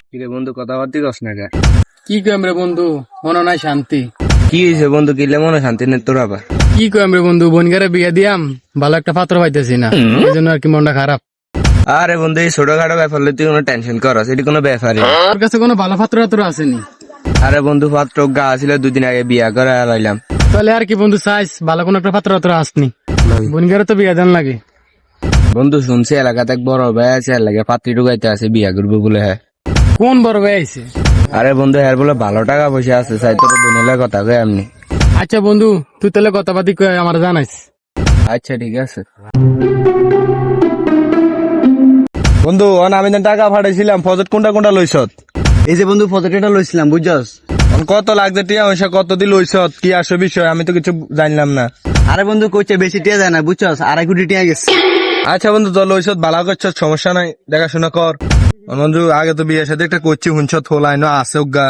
কিরে বন্ধু কথাবার্তি কস না কে? কি কইম রে বন্ধু, মনে নাই শান্তি। কি হয়েছে বন্ধু, কিলে মনে শান্তি নেই তোর আবার? কি কইম রে বন্ধু, বোনগারে বিয়া দিয়াম, ভালো একটা পাত্র পাইতেছি না, এই জন্য আর কি মনটা খারাপ। আরে বন্ধু এই ছোটখাটো ব্যাপার তুই কোনো টেনশন করস, এটি কোনো ব্যাপারই। তোর কাছে কোনো ভালো পাত্র আসেনি? আরে বন্ধু পাত্র গা ছিল 2 দিন আগে বিয়া করে লাইলাম। তাহলে আর কি বন্ধু চাইস, ভালো কোনো একটা পাত্র আসনি, বোনগারে তো বিয়া দেন লাগে। বন্ধু শুনছি এলাকাতে এক বড় ভাই আছে, এলাকায় পাত্রী ঢুকাইতে আছে, বিয়া করবো বলে। হ্যাঁ কোন বড় ভাই আইছে? আরে বন্ধু এর বলে ভালো টাকা পয়সা আছে, চাই তোর বোনের কথা কই এমনি। আচ্ছা বন্ধু, তুই তাহলে কথাবার্তি কই আমার জানাইস। আচ্ছা ঠিক আছে বন্ধু, আমি টাকা পাঠাইছিলাম, ফজত কোনটা কোনটা লইছত? এই যে বন্ধু ফটোটা লইছিলাম বুঝছস। কত লাগছে টিয়া পয়সা, কত দি লইছত, কি আসে বিষয় আমি তো কিছু জানলাম না। আরে বন্ধু কইছে বেশি টিয়া যায় না বুঝছস, 2.5 কোটি টিয়া গেছে। আচ্ছা বন্ধু তো লইছত ভালো করছত, সমস্যা নাই, দেখাশোনা কর। বন্ধু আগে তো বিয়ের সাথে একটা করছি হুঁছত হোলাই না আছে গা,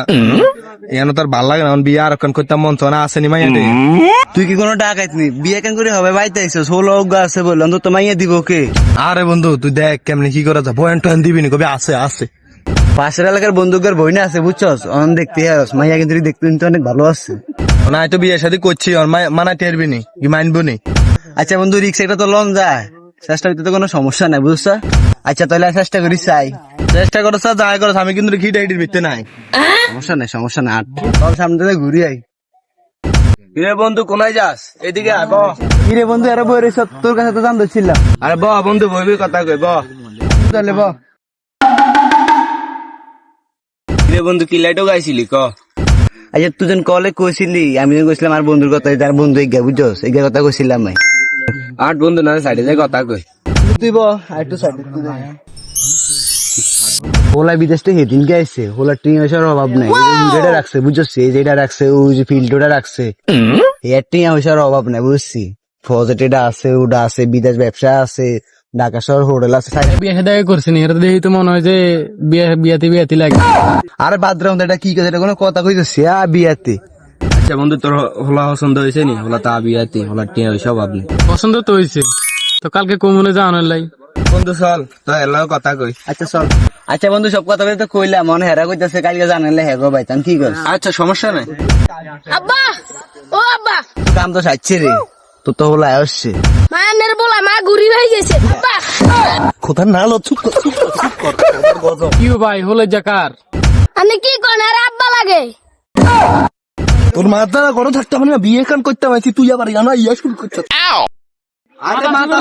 এখানে তার ভাল লাগে না, বিয়ে আর করতাম মন তো না আসেনি মাইয়াতে। তুই কি কোনো টাকা খাইতনি, বিয়ে কেন করে হবে বাইতে আইছস, 16 আছে বললাম তো মাইয়া দিব কে? আরে বন্ধু তুই দেখ কেমনি কি করা যায়, বয়ান টয়ান দিবি নি, কবি আছে আছে। পাশের এলাকার বন্ধুকের বই না আছে বুঝছস, অন দেখতে আস মাইয়া কিন্তু দেখতে কিন্তু অনেক ভালো আছে। না তো বিয়ের সাথে করছি মানা টেরবি নি, কি মানবো নি? আচ্ছা বন্ধু রিক্সাটা তো লন যায়, চেষ্টা করতে তো কোনো সমস্যা নাই বুঝছ। আচ্ছা তাহলে চেষ্টা করি চাই, চেষ্টা করো স্যার যাই করো, আমি কিন্তু খিটা হিটির ভিতরে নাই। সমস্যা নাই আট তোর সামনে থেকে ঘুরি আই। কিরে বন্ধু কোনায় যাস? এদিকে আয় ব। কিরে বন্ধু আরে বই রেছ, তোর কাছে তো জানতে ছিলাম। আরে ব বন্ধু বইবি কথা কই ব। তাহলে ব। কিরে বন্ধু কি লাইটও গাইছিলি ক? আচ্ছা তুই যখন কলে কইছিলি, আমি যখন কইছিলাম আর বন্ধুর কথা, যার বন্ধু এগিয়া বুঝছস, এগিয়া কথা কইছিলাম আমি। আট বন্ধু না সাইডে যাই কথা কই। তুই ব একটু সাইডে হোলা বিদেশ থেকে হেদিন গাইছে, হোলা টিম পয়সার অভাব নাই, যেটা রাখছে বুঝছস, যেটা রাখছে ওই যে ফিল্ডটা রাখছে, এর টিম পয়সার অভাব নাই বুঝছি। ফজেটেটা আছে, ওটা আছে, বিদেশ ব্যবসা আছে, ঢাকা শহর হোটেল আছে। বিয়ে সাথে করছি নি, এটা দেখি তো মনে হয় যে বিয়াতে লাগে। আরে বাদরাম এটা কি কথা, এটা কোনো কথা কইতেছে বিয়াতে? আচ্ছা বন্ধু তোর হোলা পছন্দ হয়েছে নি? হোলা তা বিয়াতি, হোলা টিয়া হয়েছে অভাব নেই। পছন্দ তো হয়েছে, তো কালকে কমনে যাওয়ানোর লাই। বন্ধু চল তো এলাও কথা কই। আচ্ছা চল। আচ্ছা বন্ধু সব কথা তো কইলাম, মনে হেরা কইতাছে কালকে জানালে হেগো ভাইতাম, কি কর? আচ্ছা সমস্যা নাই। আব্বা, ও আব্বা, কাম তো সাচ্ছে রে, তো তো হলো আসছে। মায়ের বলা মা ঘুরি হয়ে গেছে আব্বা। কোথা না লো, চুপ কর চুপ কর কি ভাই হলে জাকার? আপনি কি কোন আর আব্বা লাগে? তোর মাথা কোনো থাকতে হবে না, বিয়ে কান করতে পারছি, তুই আবার জানা ইয়া শুরু করছিস। আরে মাথা